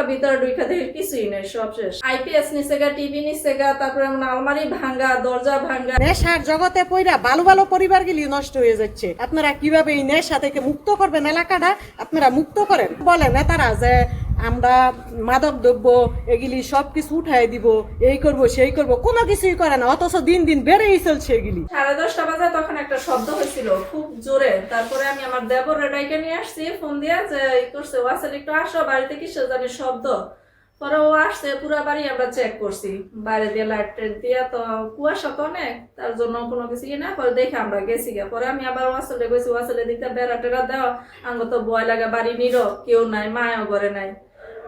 ভিতরে ঢুইকা দেখি কিছুই নেই, সব শেষ। আইপিএস নিচে গা, টিভি নিচে গা, তারপরে আলমারি ভাঙ্গা, দরজা ভাঙ্গা। নেশার জগতে পইরা ভালো ভালো পরিবারগুলি নষ্ট হয়ে যাচ্ছে। আপনারা কিভাবে এই নেশা থেকে মুক্ত করবেন এলাকাটা, আপনারা মুক্ত করেন। বলে নেতারা যে আমরা মাদক দ্রব্য এগুলি সবকিছু উঠাই দিব, এই করব সেই করব, কোনো কিছুই করে না, অথচ দিন দিন বেড়েই চলছে এগুলি। 10:30 বাজে তখন একটা শব্দ হয়েছিল খুব জোরে। তারপরে আমি আমার দেবর ডাইকে নিয়ে আসছি ফোন দিয়া, যে ই করছে ওয়াসেল একটু আসো, বাড়িতে কিসের জানি শব্দ। পরে ও আসছে, পুরো বাড়ি আমরা চেক করছি, বাইরে দিয়ে লাইট টাইট দিয়ে, তো কুয়াশা তো অনেক, তার জন্য কোনো কিছু না। পরে দেখে আমরা গেছি গা। পরে আমি আবার ওয়াসেলে গেছি, ওয়াসেলে দিতে বেড়া টেরা দেওয়া, আঙ্গ তো ভয় লাগা, বাড়ি নিরো, কেউ নাই, মায়ও ঘরে নাই।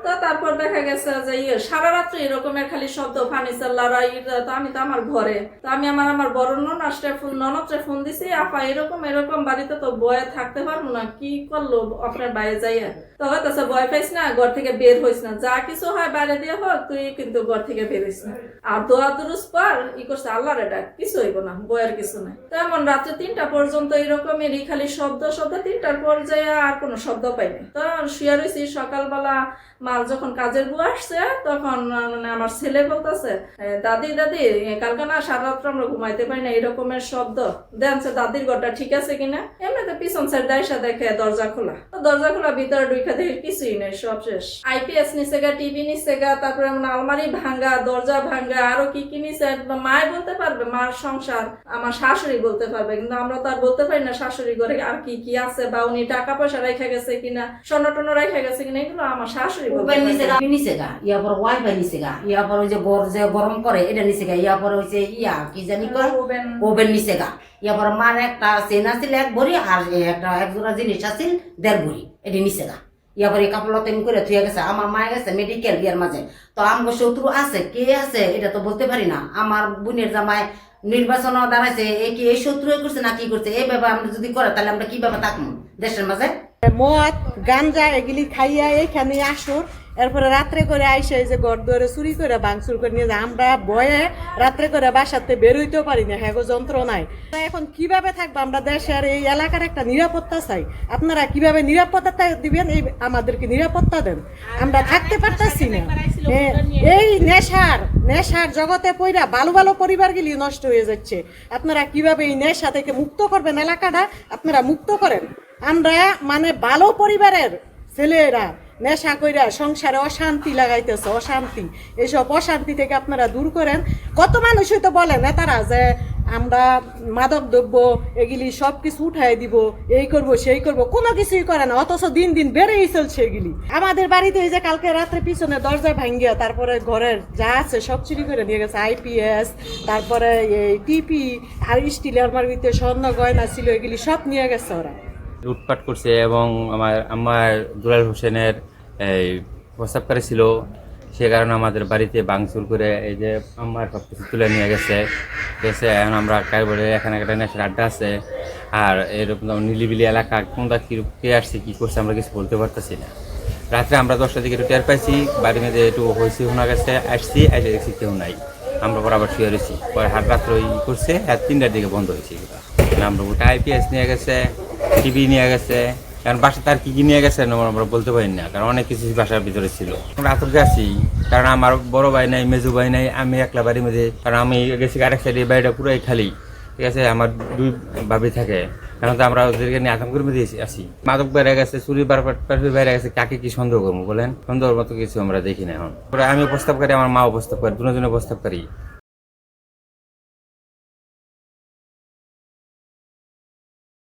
তো তারপর দেখা গেছে যে সারা রাত্রি এরকমের খালি শব্দ, ফার্নিচার লড়াই। তো আমি তো আমার ঘরে, তো আমি আমার বড় ননদরে ফোন দিছি, আপা এরকম এরকম, বাড়িতে তো বয়ে থাকতে পারবো না, কি করলো আপনার বাইরে যাইয়া। তো হয়তো ভয় পাইস না, ঘর থেকে বের হইস না, যা কিছু হয় বাইরে দিয়ে হোক, তুই কিন্তু ঘর থেকে বের হইস না। আর দোয়া দুরুস পর ই করছে, আল্লাহর এটা কিছু হইব না, বয়ের কিছু নাই। তো এমন রাত্রে 3টা পর্যন্ত এরকমেরই খালি শব্দ। 3টার পর যায় আর কোনো শব্দ পাইনি। তো শুয়ে রয়েছি। সকালবেলা মাল যখন কাজের বউ আসছে, তখন মানে আমার ছেলে বলতেছে, দাদি দাদি কালকে না সারা রাত্র আমরা ঘুমাইতে পারি না, এরকমের শব্দ। দেখছে দাদির ঘরটা ঠিক আছে কিনা। এমনিতে পিছন সাইড দাইসা দেখে দরজা খোলা। তো দরজা খোলা, ভিতরে ঢুইকা দেখি কিছুই নেই, সব শেষ। আইপিএস নিচে গা, টিভি নিচে গা, তারপরে আলমারি ভাঙ্গা, দরজা ভাঙ্গা, আরো কি কি নিচে। মায় বলতে পারবে, মার সংসার, আমার শাশুড়ি বলতে পারবে, কিন্তু আমরা তো আর বলতে পারি না শাশুড়ি ঘরে আর কি কি আছে, বা উনি টাকা পয়সা রেখে গেছে কিনা, স্বর্ণ টর্ণ রেখে গেছে কিনা, এগুলো আমার শাশুড়ি বলতে পারবে। গরম করে এটা নিচে গা, ইয়া পরে হইছে ইয়া কি জানি কয় ওভেন নিচে গা, ইয়া পরে মার একটা চেন আছিল 1 ভরি, আর একটা 1 জোড়া জিনিস আছিল 1.5 ভরি, এটি নিচে গা। ইয়া পরে কাপড় লতেন করে থুয়ে গেছে। আমার মায়ে গেছে মেডিকেল বিয়ার মাঝে। তো আমার শত্রু আছে, কে আছে এটা তো বলতে পারি না। আমার বোনের জামাই নির্বাচন দাঁড়াইছে, এ কি এই শত্রু করছে না কি করছে, এই ব্যাপার আমরা যদি করে তাহলে আমরা কিভাবে থাকবো দেশের মাঝে। মদ গাঞ্জা এগুলি খাইয়া এইখানে আসর, এরপরে রাত্রে করে আইসে যে ঘর ধরে চুরি করে ভাঙচুর করে নিয়ে যায়। আমরা ভয়ে রাত্রে করে বাসাতে বেরোইতেও পারি না, হ্যাঁ যন্ত্রণায়। এখন কিভাবে থাকবো আমরা, দেশের এই এলাকার একটা নিরাপত্তা চাই। আপনারা কিভাবে নিরাপত্তা দিবেন, এই আমাদেরকে নিরাপত্তা দেন, আমরা থাকতে পারতেছি না। এই নেশার জগতে পইরা ভালো ভালো পরিবারগুলি নষ্ট হয়ে যাচ্ছে। আপনারা কিভাবে এই নেশা থেকে মুক্ত করবেন এলাকাটা, আপনারা মুক্ত করেন। আমরা মানে ভালো পরিবারের ছেলেরা নেশা কইরা সংসারে অশান্তি লাগাইতেছে, অশান্তি। এইসব অশান্তি থেকে আপনারা দূর করেন। কত মানুষই তো বলে নেতারা যে আমরা মাদক দ্রব্য এগুলি সবকিছু উঠাই দিব, এই করব সেই করব, কোনো কিছুই করে না, অথচ দিন দিন বেড়েই চলছে এগুলি। আমাদের বাড়িতে এই যে কালকে রাত্রে পিছনে দরজা ভাঙ্গিয়া, তারপরে ঘরের যা আছে সব চুরি করে নিয়ে গেছে। আইপিএস, তারপরে এই টিপি, আর স্টিলের আলমারিতে স্বর্ণ গয়না ছিল, এগুলি সব নিয়ে গেছে ওরা। লুটপাট করছে এবং আমার দুলাল হোসেনের এই প্রস্তাবকারী ছিল, সে কারণে আমাদের বাড়িতে ভাঙচুর করে এই যে আমার সব কিছু তুলে নিয়ে গেছে। এখন আমরা কারবারে এখানে একটা নেশার আড্ডা আছে, আর এরকম নিলিবিলি এলাকা, কোনটা কে আসছে কী করছে আমরা কিছু বলতে পারতেছি না। রাত্রে আমরা 10টার দিকে একটু টের পাইছি, বাড়ির মধ্যে একটু হয়েছে শোনা গেছে, আসছি এসে দেখছি কেউ নাই। আমরা পরে আবার শুয়ে রয়েছি, পরে হাট রাত্র করছে, আর 3টার দিকে বন্ধ হয়েছে। আমরা ওটা আইপিএস নিয়ে গেছে, টিভি নিয়ে গেছে, কারণ বাসা তার কি নিয়ে গেছে আমরা বলতে পারি না, কারণ অনেক কিছু বাসার ভিতরে ছিল। আমরা আতঙ্কে আছি, কারণ আমার বড় ভাই নাই, মেজু ভাই নাই, আমি একলা বাড়ির মধ্যে। কারণ আমি গেছি আরেক সাইডে, বাড়িটা পুরোই খালি, ঠিক আছে। আমার 2 ভাবি থাকে, কারণ তো আমরা ওদেরকে নিয়ে আতঙ্কের মধ্যে আছি। মাদক বেড়ে গেছে, চুরি বেড়ে গেছে, কাকে কি সন্দেহ করবো বলেন? সন্দেহের মতো কিছু আমরা দেখি না এখন। আমি প্রস্তাব করি, আমার মা প্রস্তাব করে, দুজনে প্রস্তাব করি।